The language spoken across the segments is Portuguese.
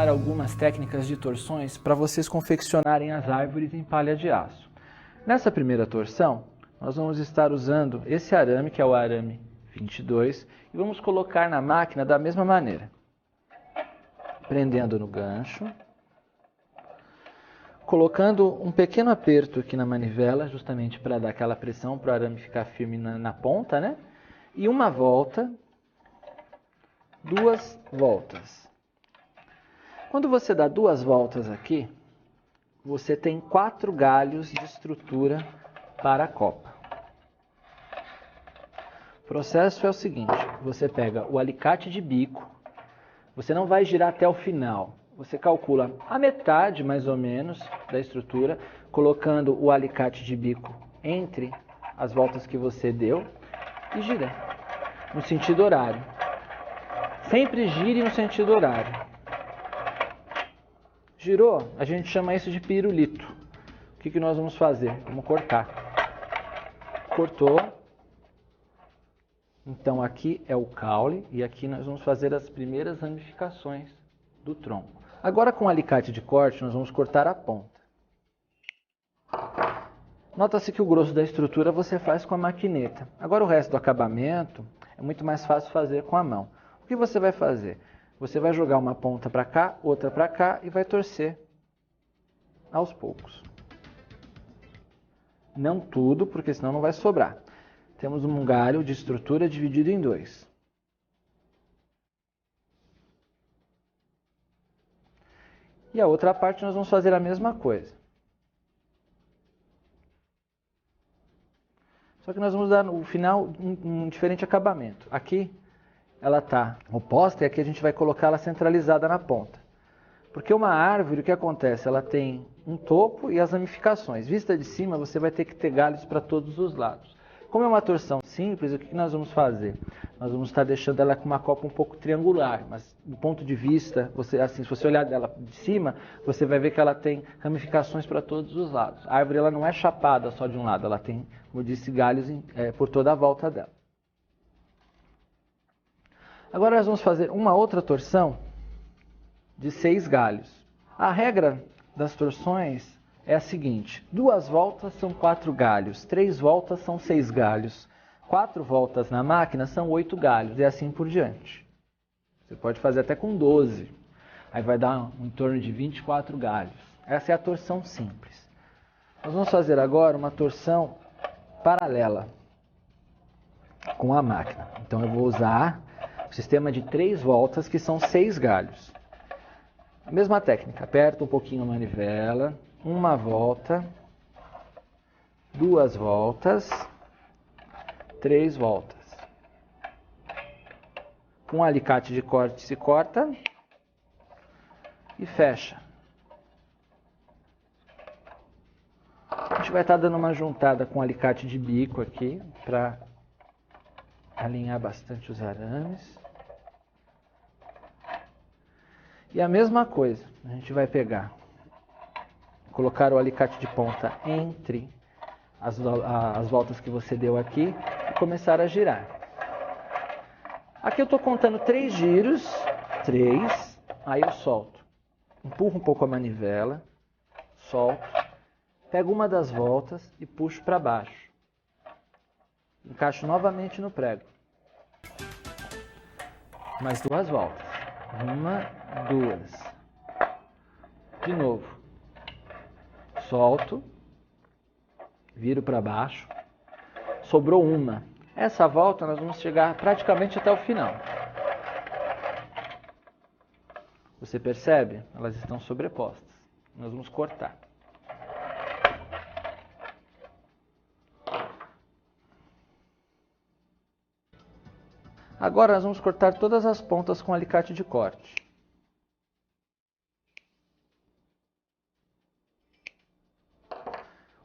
ensinar algumas técnicas de torções para vocês confeccionarem as árvores em palha de aço. Nessa primeira torção, nós vamos estar usando esse arame, que é o arame 22, e vamos colocar na máquina da mesma maneira. Prendendo no gancho, colocando um pequeno aperto aqui na manivela, justamente para dar aquela pressão para o arame ficar firme na ponta, né? E uma volta, duas voltas. Quando você dá duas voltas aqui, você tem 4 galhos de estrutura para a copa. O processo é o seguinte: você pega o alicate de bico, você não vai girar até o final, você calcula a metade mais ou menos da estrutura, colocando o alicate de bico entre as voltas que você deu e gira no sentido horário. Sempre gire no sentido horário. Girou, a gente chama isso de pirulito. O que nós vamos fazer? Vamos cortar. Cortou. Então aqui é o caule e aqui nós vamos fazer as primeiras ramificações do tronco. Agora com o alicate de corte nós vamos cortar a ponta. Nota-se que o grosso da estrutura você faz com a maquineta. Agora o resto do acabamento é muito mais fácil fazer com a mão. O que você vai fazer? Você vai jogar uma ponta para cá, outra para cá e vai torcer aos poucos. Não tudo, porque senão não vai sobrar. Temos um galho de estrutura dividido em 2. E a outra parte nós vamos fazer a mesma coisa. Só que nós vamos dar no final um diferente acabamento. Aqui ela está oposta e aqui a gente vai colocar ela centralizada na ponta. Porque uma árvore, o que acontece? Ela tem um topo e as ramificações. Vista de cima, você vai ter que ter galhos para todos os lados. Como é uma torção simples, o que nós vamos fazer? Nós vamos estar deixando ela com uma copa um pouco triangular, mas do ponto de vista, se você olhar dela de cima, você vai ver que ela tem ramificações para todos os lados. A árvore ela não é chapada só de um lado, ela tem, como eu disse, galhos por toda a volta dela. Agora nós vamos fazer uma outra torção de 6 galhos. A regra das torções é a seguinte: 2 voltas são 4 galhos, 3 voltas são 6 galhos, 4 voltas na máquina são 8 galhos e assim por diante. Você pode fazer até com 12, aí vai dar em torno de 24 galhos. Essa é a torção simples. Nós vamos fazer agora uma torção paralela com a máquina. Então eu vou usar o sistema de 3 voltas, que são 6 galhos. A mesma técnica, aperta um pouquinho a manivela, uma volta, 2 voltas, 3 voltas. Com um alicate de corte se corta e fecha. A gente vai estar dando uma juntada com o alicate de bico aqui, para alinhar bastante os arames. E a mesma coisa, a gente vai colocar o alicate de ponta entre as voltas que você deu aqui e começar a girar. Aqui eu estou contando 3 giros, 3, aí eu solto. Empurro um pouco a manivela, solto, pego uma das voltas e puxo para baixo. Encaixo novamente no prego. Mais 2 voltas. 1, 2. De novo. Solto. Viro para baixo. Sobrou uma. Essa volta nós vamos chegar praticamente até o final. Você percebe? Elas estão sobrepostas. Nós vamos cortar. Agora nós vamos cortar todas as pontas com alicate de corte.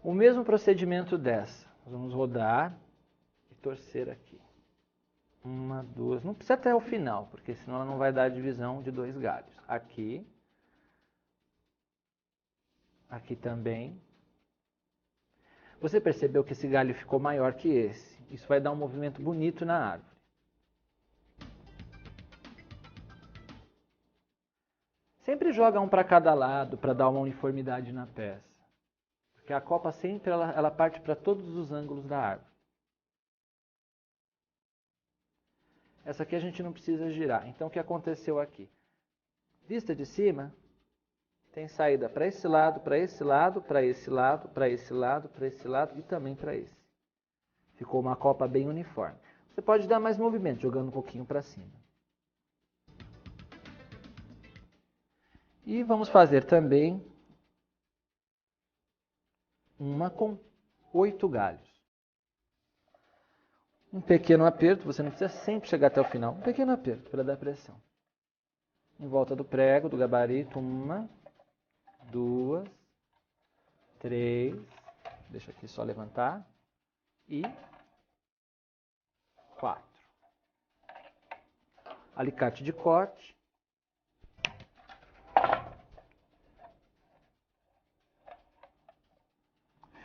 O mesmo procedimento dessa. Nós vamos rodar e torcer aqui. 1, 2. Não precisa até o final, porque senão ela não vai dar a divisão de 2 galhos. Aqui. Aqui também. Você percebeu que esse galho ficou maior que esse. Isso vai dar um movimento bonito na árvore. Sempre ele joga um para cada lado para dar uma uniformidade na peça. Porque a copa sempre ela parte para todos os ângulos da árvore. Essa aqui a gente não precisa girar. Então o que aconteceu aqui? Vista de cima, tem saída para esse lado, para esse lado, para esse lado, para esse lado, para esse lado e também para esse. Ficou uma copa bem uniforme. Você pode dar mais movimento, jogando um pouquinho para cima. E vamos fazer também uma com 8 galhos. Um pequeno aperto, você não precisa sempre chegar até o final. Um pequeno aperto para dar pressão. Em volta do prego, do gabarito, 1, 2, 3, deixa aqui só levantar, e 4. Alicate de corte.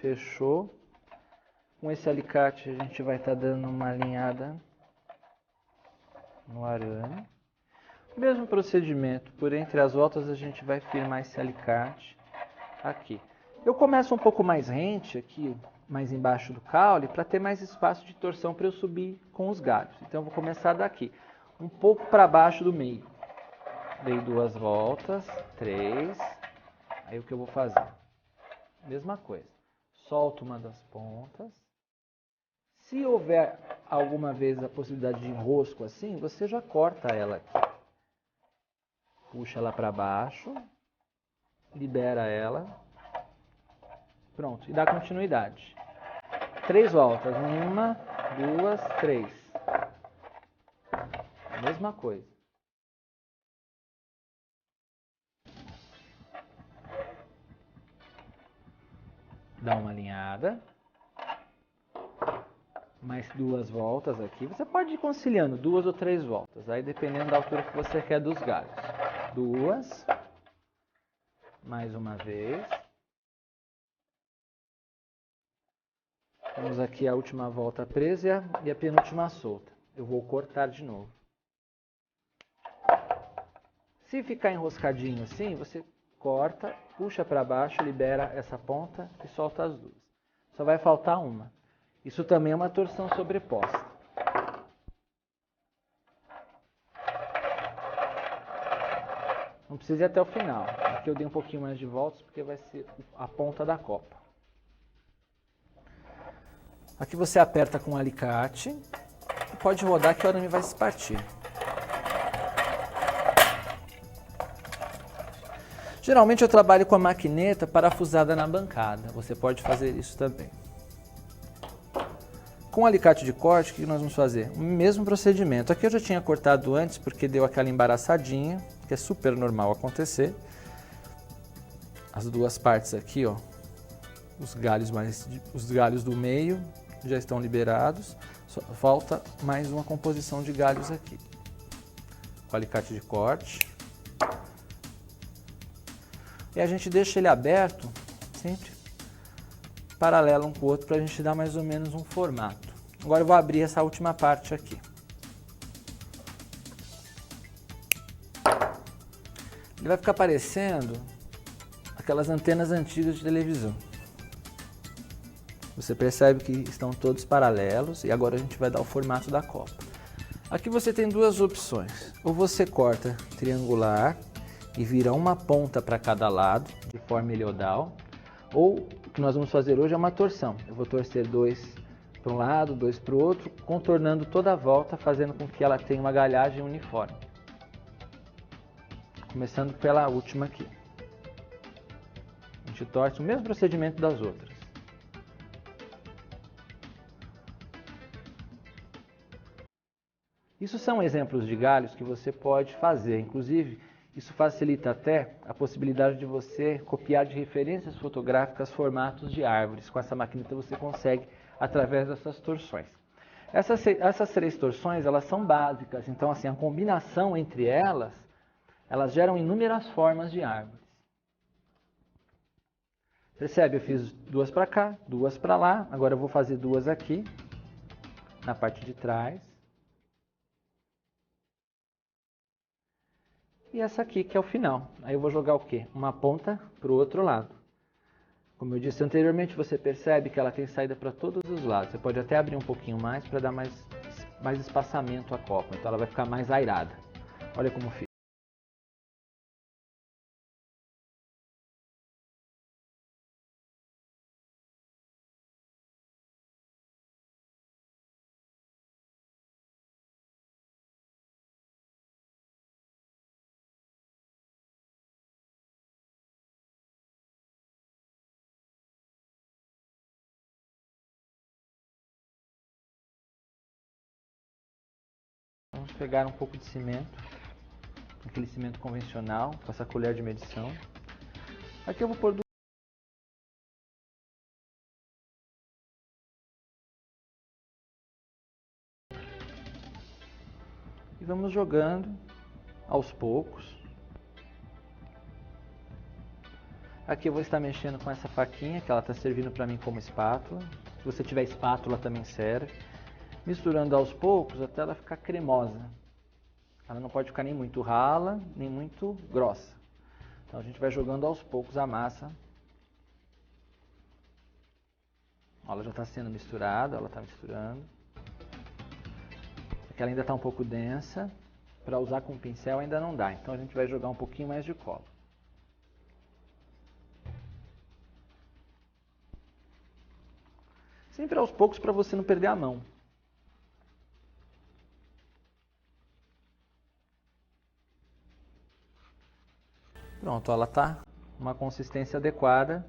Fechou. Com esse alicate a gente vai estar dando uma alinhada no arame. Mesmo procedimento, por entre as voltas a gente vai firmar esse alicate aqui. Eu começo um pouco mais rente aqui, mais embaixo do caule, para ter mais espaço de torção para eu subir com os galhos. Então eu vou começar daqui, um pouco para baixo do meio. Dei 2 voltas, 3. Aí o que eu vou fazer? Mesma coisa. Solto uma das pontas. Se houver alguma vez a possibilidade de enrosco assim, você já corta ela aqui. Puxa ela para baixo, libera ela, pronto, e dá continuidade. 3 voltas, 1, 2, 3. Mesma coisa. Dá uma alinhada. Mais 2 voltas aqui. Você pode ir conciliando 2 ou 3 voltas, aí dependendo da altura que você quer dos galhos. 2. Mais uma vez. Temos aqui a última volta presa e a penúltima solta. Eu vou cortar de novo. Se ficar enroscadinho assim, você corta, puxa para baixo, libera essa ponta e solta as 2. Só vai faltar uma. Isso também é uma torção sobreposta. Não precisa ir até o final. Aqui eu dei um pouquinho mais de voltas porque vai ser a ponta da copa. Aqui você aperta com um alicate e pode rodar que o arame vai se partir. Geralmente eu trabalho com a maquineta parafusada na bancada. Você pode fazer isso também. Com o alicate de corte, o que nós vamos fazer? O mesmo procedimento. Aqui eu já tinha cortado antes porque deu aquela embaraçadinha, que é super normal acontecer. As 2 partes aqui, ó, os galhos do meio já estão liberados. Só falta mais uma composição de galhos aqui. Com o alicate de corte. E a gente deixa ele aberto, sempre paralelo um com o outro, para a gente dar mais ou menos um formato. Agora eu vou abrir essa última parte aqui. Ele vai ficar parecendo aquelas antenas antigas de televisão. Você percebe que estão todos paralelos e agora a gente vai dar o formato da copa. Aqui você tem 2 opções. Ou você corta triangular e vira uma ponta para cada lado, de forma heliodal, ou o que nós vamos fazer hoje é uma torção. Eu vou torcer 2 para um lado, 2 para o outro, contornando toda a volta, fazendo com que ela tenha uma galhagem uniforme. Começando pela última aqui. A gente torce o mesmo procedimento das outras. Isso são exemplos de galhos que você pode fazer. Inclusive, isso facilita até a possibilidade de você copiar de referências fotográficas formatos de árvores. Com essa maquineta você consegue através dessas torções. Essas 3 torções, elas são básicas. Então, assim, a combinação entre elas geram inúmeras formas de árvores. Percebe? Eu fiz 2 para cá, 2 para lá. Agora eu vou fazer 2 aqui, na parte de trás. e essa aqui que é o final. Aí eu vou jogar o quê? Uma ponta para o outro lado. Como eu disse anteriormente, você percebe que ela tem saída para todos os lados. Você pode até abrir um pouquinho mais para dar mais espaçamento à copa. Então ela vai ficar mais airada. Olha como fica. Vamos pegar um pouco de cimento, aquele cimento convencional, com essa colher de medição. Aqui eu vou pôr e vamos jogando aos poucos. Aqui eu vou estar mexendo com essa faquinha, que ela está servindo para mim como espátula. Se você tiver espátula também serve. Misturando aos poucos até ela ficar cremosa. Ela não pode ficar nem muito rala, nem muito grossa. Então a gente vai jogando aos poucos a massa. Ela já está sendo misturada, ela está misturando. Aqui ela ainda está um pouco densa. Para usar com pincel ainda não dá, então a gente vai jogar um pouquinho mais de cola. Sempre aos poucos para você não perder a mão. Pronto, ela está uma consistência adequada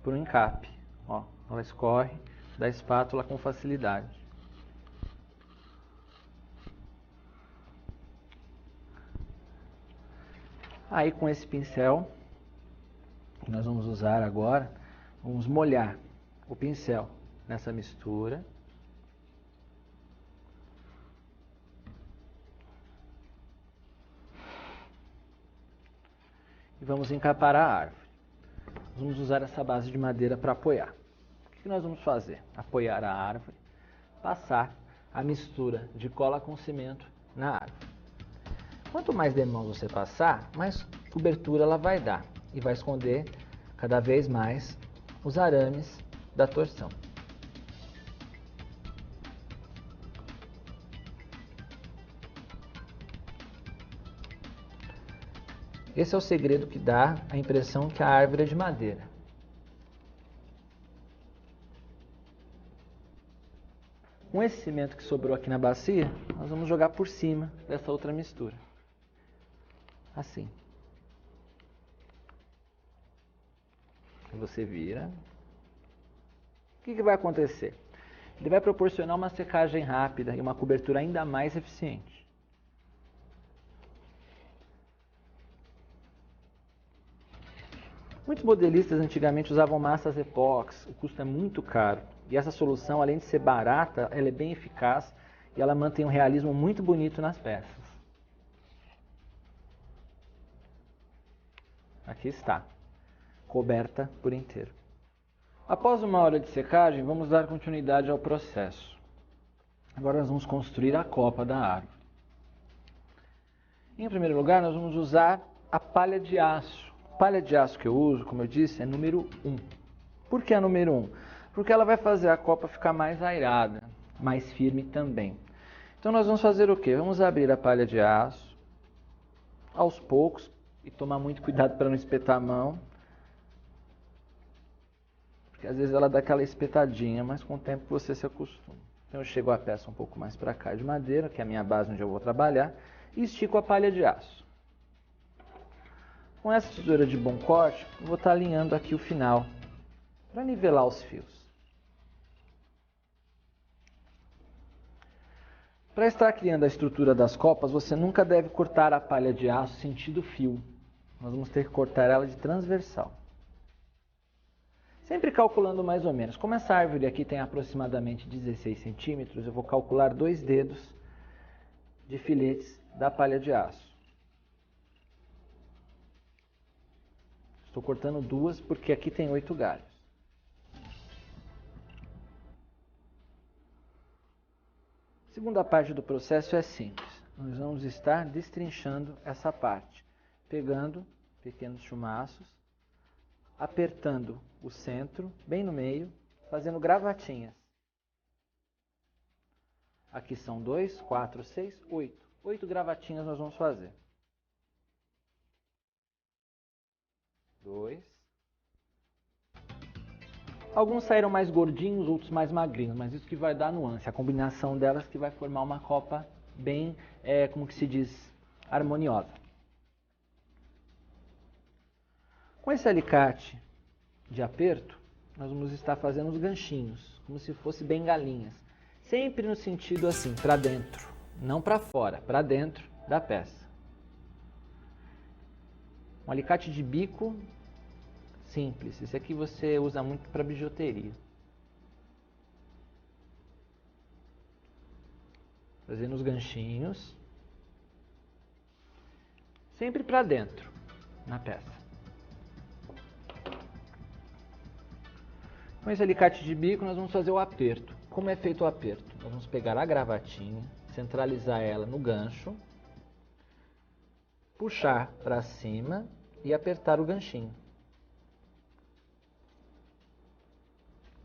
para o encape. Ó, ela escorre da espátula com facilidade. Aí com esse pincel, que nós vamos usar agora, vamos molhar o pincel nessa mistura. E vamos encapar a árvore. Vamos usar essa base de madeira para apoiar. O que nós vamos fazer? Apoiar a árvore, passar a mistura de cola com cimento na árvore. Quanto mais demãos você passar, mais cobertura ela vai dar e vai esconder cada vez mais os arames da torção. Esse é o segredo que dá a impressão que a árvore é de madeira. Com esse cimento que sobrou aqui na bacia, nós vamos jogar por cima dessa outra mistura. Assim. Você vira. O que vai acontecer? Ele vai proporcionar uma secagem rápida e uma cobertura ainda mais eficiente. Muitos modelistas antigamente usavam massas epóxi, o custo é muito caro. E essa solução, além de ser barata, ela é bem eficaz e ela mantém um realismo muito bonito nas peças. Aqui está, coberta por inteiro. Após uma hora de secagem, vamos dar continuidade ao processo. Agora nós vamos construir a copa da árvore. Em primeiro lugar, nós vamos usar a palha de aço. A palha de aço que eu uso, como eu disse, é número 1. Por que a número 1? Porque ela vai fazer a copa ficar mais airada, mais firme também. Então nós vamos fazer o quê? Vamos abrir a palha de aço, aos poucos, e tomar muito cuidado para não espetar a mão. Porque às vezes ela dá aquela espetadinha, mas com o tempo você se acostuma. Então eu chego a peça um pouco mais para cá de madeira, que é a minha base onde eu vou trabalhar, e estico a palha de aço. Com essa tesoura de bom corte, eu vou estar alinhando aqui o final, para nivelar os fios. Para estar criando a estrutura das copas, você nunca deve cortar a palha de aço sentido fio. Nós vamos ter que cortar ela de transversal. Sempre calculando mais ou menos. Como essa árvore aqui tem aproximadamente 16 centímetros, eu vou calcular 2 dedos de filetes da palha de aço. Estou cortando 2 porque aqui tem 8 galhos. A segunda parte do processo é simples. Nós vamos estar destrinchando essa parte. pegando pequenos chumaços, apertando o centro, bem no meio, fazendo gravatinhas. Aqui são 2, 4, 6, 8. 8 gravatinhas nós vamos fazer. 2. Alguns saíram mais gordinhos, outros mais magrinhos, mas isso que vai dar nuance. A combinação delas que vai formar uma copa bem, como que se diz, harmoniosa. Com esse alicate de aperto, nós vamos estar fazendo os ganchinhos, como se fossem bengalinhas. Sempre no sentido assim, para dentro, não para fora, para dentro da peça. Um alicate de bico simples, esse aqui você usa muito para bijuteria. Fazendo os ganchinhos, sempre para dentro, na peça. Com esse alicate de bico nós vamos fazer o aperto. Como é feito o aperto? Nós vamos pegar a gravatinha, centralizar ela no gancho, puxar para cima e apertar o ganchinho.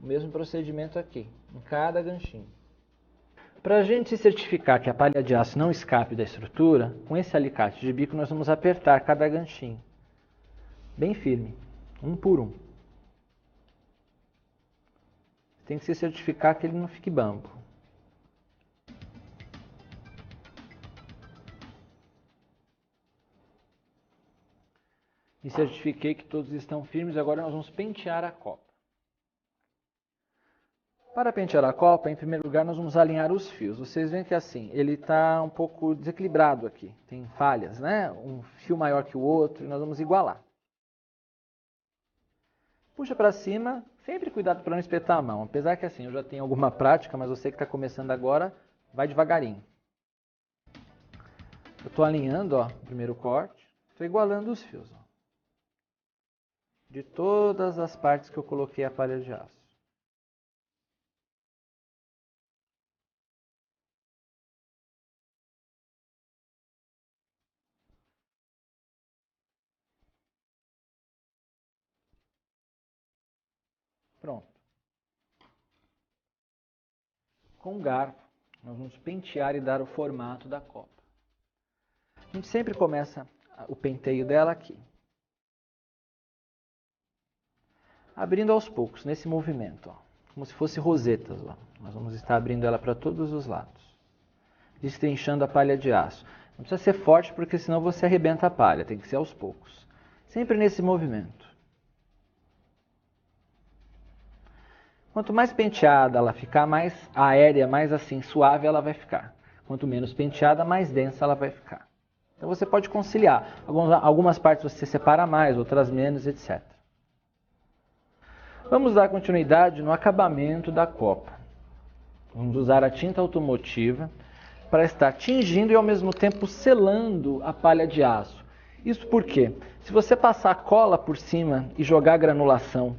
O mesmo procedimento aqui, em cada ganchinho. Para a gente se certificar que a palha de aço não escape da estrutura, com esse alicate de bico nós vamos apertar cada ganchinho. Bem firme, um por um. Tem que se certificar que ele não fique bambo. E certifiquei que todos estão firmes, agora nós vamos pentear a copa. Para pentear a copa, em primeiro lugar, nós vamos alinhar os fios. Vocês veem que assim, ele está um pouco desequilibrado aqui. Tem falhas, né? Um fio maior que o outro, e nós vamos igualar. Puxa para cima, sempre cuidado para não espetar a mão. Apesar que assim, eu já tenho alguma prática, mas você que está começando agora, vai devagarinho. Eu estou alinhando, ó, o primeiro corte, estou igualando os fios. Ó, de todas as partes que eu coloquei a palha de aço. Pronto. Com o garfo, nós vamos pentear e dar o formato da copa. A gente sempre começa o penteio dela aqui. Abrindo aos poucos, nesse movimento, ó, como se fosse rosetas. Ó. Nós vamos estar abrindo ela para todos os lados. Destrinchando a palha de aço. Não precisa ser forte, porque senão você arrebenta a palha. Tem que ser aos poucos. Sempre nesse movimento. Quanto mais penteada ela ficar, mais aérea, mais assim, suave ela vai ficar. Quanto menos penteada, mais densa ela vai ficar. Então você pode conciliar. Algumas partes você separa mais, outras menos, etc. Vamos dar continuidade no acabamento da copa. Vamos usar a tinta automotiva para estar tingindo e ao mesmo tempo selando a palha de aço. Isso porque, se você passar cola por cima e jogar granulação,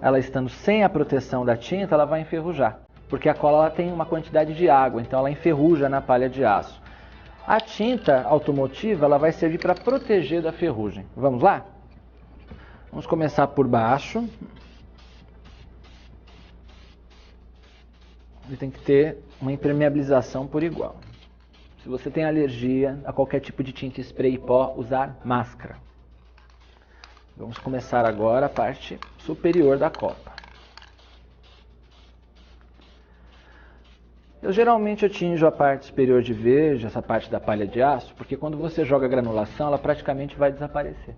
ela estando sem a proteção da tinta, ela vai enferrujar. Porque a cola ela tem uma quantidade de água, então ela enferruja na palha de aço. A tinta automotiva ela vai servir para proteger da ferrugem. Vamos lá? Vamos começar por baixo. Ele tem que ter uma impermeabilização por igual. Se você tem alergia a qualquer tipo de tinta, spray e pó, usar máscara. Vamos começar agora a parte superior da copa. Eu geralmente tinjo a parte superior de verde, essa parte da palha de aço, porque quando você joga a granulação, ela praticamente vai desaparecer.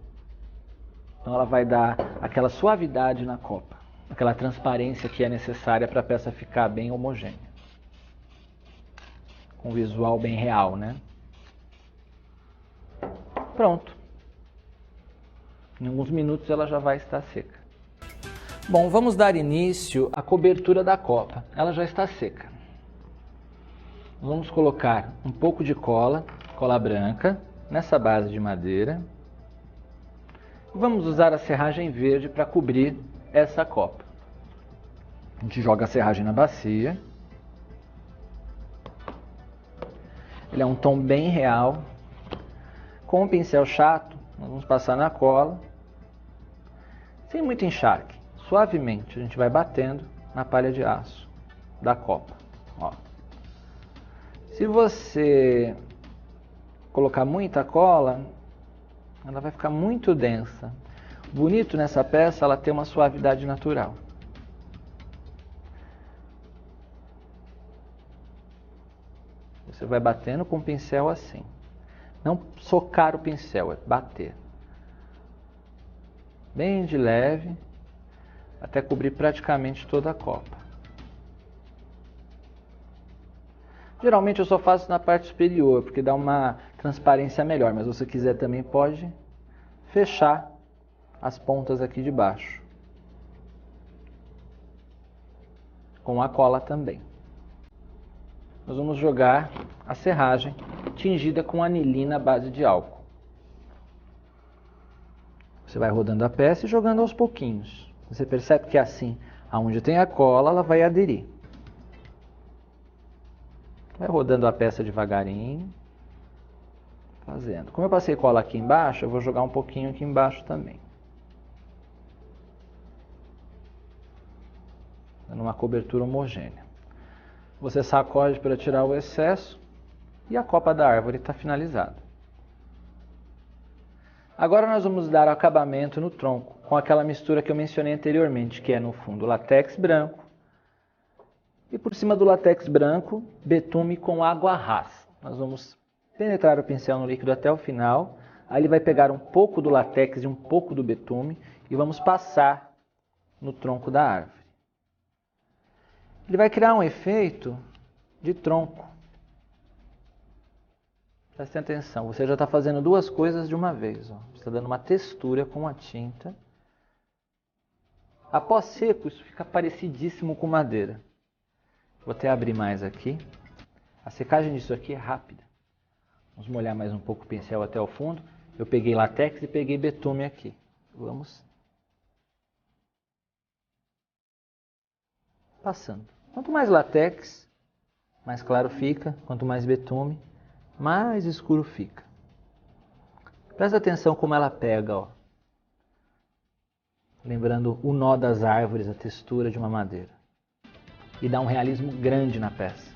Então ela vai dar aquela suavidade na copa, aquela transparência que é necessária para a peça ficar bem homogênea. Com um visual bem real, né? Pronto. Em alguns minutos ela já vai estar seca. Bom, vamos dar início à cobertura da copa. Ela já está seca. Vamos colocar um pouco de cola branca, nessa base de madeira. Vamos usar a serragem verde para cobrir essa copa. A gente joga a serragem na bacia. Ele é um tom bem real. Com um pincel chato, Nós vamos passar na cola, sem muito encharque. Suavemente, a gente vai batendo na palha de aço da copa. Ó. Se você colocar muita cola, ela vai ficar muito densa. Bonito nessa peça, ela tem uma suavidade natural. Você vai batendo com o pincel assim. Não socar o pincel, é bater. Bem de leve, até cobrir praticamente toda a copa. Geralmente eu só faço na parte superior, porque dá uma transparência melhor, mas se você quiser também pode fechar as pontas aqui de baixo. Com a cola também. Nós vamos jogar a serragem tingida com anilina à base de álcool. Você vai rodando a peça e jogando aos pouquinhos. Você percebe que assim, aonde tem a cola, ela vai aderir. Vai rodando a peça devagarinho, fazendo. Como eu passei cola aqui embaixo, eu vou jogar um pouquinho aqui embaixo também. Dando uma cobertura homogênea. Você sacode para tirar o excesso e a copa da árvore está finalizada. Agora nós vamos dar acabamento no tronco com aquela mistura que eu mencionei anteriormente, que é no fundo látex branco e por cima do látex branco, betume com água rasa. Nós vamos penetrar o pincel no líquido até o final, aí ele vai pegar um pouco do látex e um pouco do betume e vamos passar no tronco da árvore. Ele vai criar um efeito de tronco. Prestem atenção, você já está fazendo duas coisas de uma vez. Ó. Você está dando uma textura com a tinta. Após seco, isso fica parecidíssimo com madeira. Vou até abrir mais aqui. A secagem disso aqui é rápida. Vamos molhar mais um pouco o pincel até o fundo. Eu peguei látex e peguei betume aqui. Vamos passando. Quanto mais látex, mais claro fica. Quanto mais betume, mais escuro fica. Presta atenção como ela pega, ó. Lembrando o nó das árvores, a textura de uma madeira. E dá um realismo grande na peça.